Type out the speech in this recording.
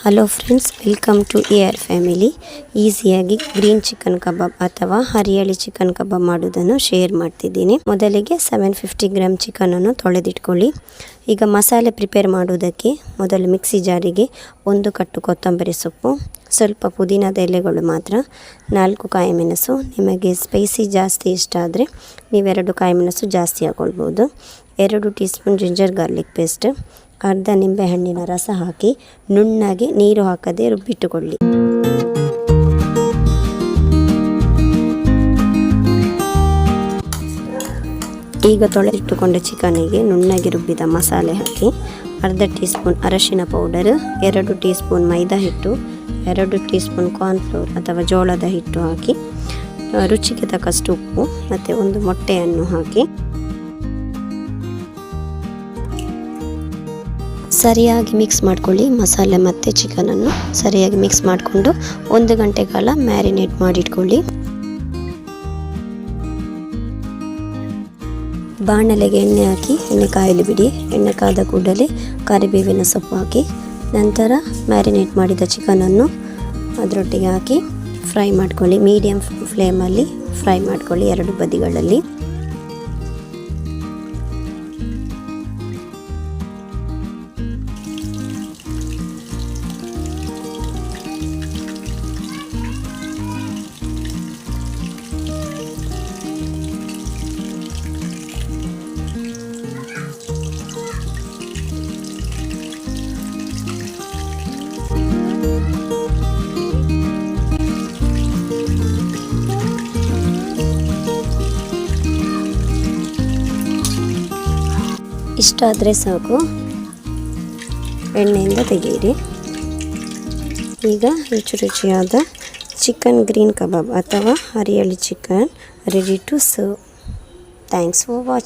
Hello friends, welcome to AR family. ಈಸಿಯಾಗಿ green chicken kebab ಅಥವಾ hariyali chicken ಕಬಾಬ್ ಮಾಡೋದನ್ನು share ಮಾಡ್ತಿದ್ದೀನಿ. ಮೊದಲಿಗೆ 750 ಗ್ರಾಮ್ ಚಿಕನನ್ನು ತೊಳೆದಿಟ್ಕೊಳ್ಳಿ. ಈಗ ಮಸಾಲೆ ಪ್ರಿಪೇರ್ ಮಾಡೋದಕ್ಕೆ ಮೊದಲು ಮಿಕ್ಸಿ ಜಾರಿಗೆ 1 ಕಟ್ಟು ಕೊತ್ತಂಬರಿ ಸೊಪ್ಪು, ಸ್ವಲ್ಪ ಪುದೀನದ ಎಲೆಗಳು ಮಾತ್ರ, 4 ಕಾಯಿಮೆಣಸು. ನಿಮಗೆ ಸ್ಪೈಸಿ ಜಾಸ್ತಿ ಇಷ್ಟ ಆದರೆ ನೀವು 2 ಕಾಯಿಮೆಣಸು ಜಾಸ್ತಿ ಹಾಕೊಳ್ಬೋದು. 2 tea spoon ginger garlic paste, ಅರ್ಧ ನಿಂಬೆಹಣ್ಣಿನ ರಸ ಹಾಕಿ ನುಣ್ಣಗೆ ನೀರು ಹಾಕದೆ ರುಬ್ಬಿಟ್ಟುಕೊಳ್ಳಿ. ಈಗ ತೊಳೆದಿಟ್ಟುಕೊಂಡ ಚಿಕನಿಗೆ ನುಣ್ಣಗೆ ರುಬ್ಬಿದ ಮಸಾಲೆ ಹಾಕಿ ಅರ್ಧ ಟೀ ಸ್ಪೂನ್ ಅರಶಿನ ಪೌಡರ್, 2 ಟೀ ಸ್ಪೂನ್ ಮೈದಾ ಹಿಟ್ಟು, 2 ಟೀ ಸ್ಪೂನ್ ಕಾರ್ನ್ಫ್ಲೋರ್ ಅಥವಾ ಜೋಳದ ಹಿಟ್ಟು ಹಾಕಿ ರುಚಿಗೆ ತಕ್ಕಷ್ಟು ಉಪ್ಪು ಮತ್ತು 1 ಮೊಟ್ಟೆಯನ್ನು ಹಾಕಿ ಸರಿಯಾಗಿ ಮಿಕ್ಸ್ ಮಾಡ್ಕೊಳ್ಳಿ. ಮಸಾಲೆ ಮತ್ತು ಚಿಕನನ್ನು ಸರಿಯಾಗಿ ಮಿಕ್ಸ್ ಮಾಡಿಕೊಂಡು 1 ಗಂಟೆ ಕಾಲ ಮ್ಯಾರಿನೇಟ್ ಮಾಡಿಟ್ಕೊಳ್ಳಿ. ಬಾಣಲೆಗೆ ಎಣ್ಣೆ ಹಾಕಿ ಎಣ್ಣೆ ಕಾಯಲು ಬಿಡಿ. ಎಣ್ಣೆ ಕಾದ ಕೂಡಲೇ ಕರಿಬೇವಿನ ಸೊಪ್ಪು ಹಾಕಿ ನಂತರ ಮ್ಯಾರಿನೇಟ್ ಮಾಡಿದ ಚಿಕನನ್ನು ಅದರೊಟ್ಟಿಗೆ ಹಾಕಿ ಫ್ರೈ ಮಾಡ್ಕೊಳ್ಳಿ. ಮೀಡಿಯಮ್ ಫ್ಲೇಮಲ್ಲಿ ಫ್ರೈ ಮಾಡ್ಕೊಳ್ಳಿ 2 ಬದಿಗಳಲ್ಲಿ. ಇಷ್ಟ ಆದರೆ ಸಾಕು, ಎಣ್ಣೆಯಿಂದ ತೆಗೆಯಿರಿ. ಈಗ ರುಚಿಯಾದ ಚಿಕನ್ ಗ್ರೀನ್ ಕಬಾಬ್ ಅಥವಾ hariyali chicken ready to serve. Thanks for watching.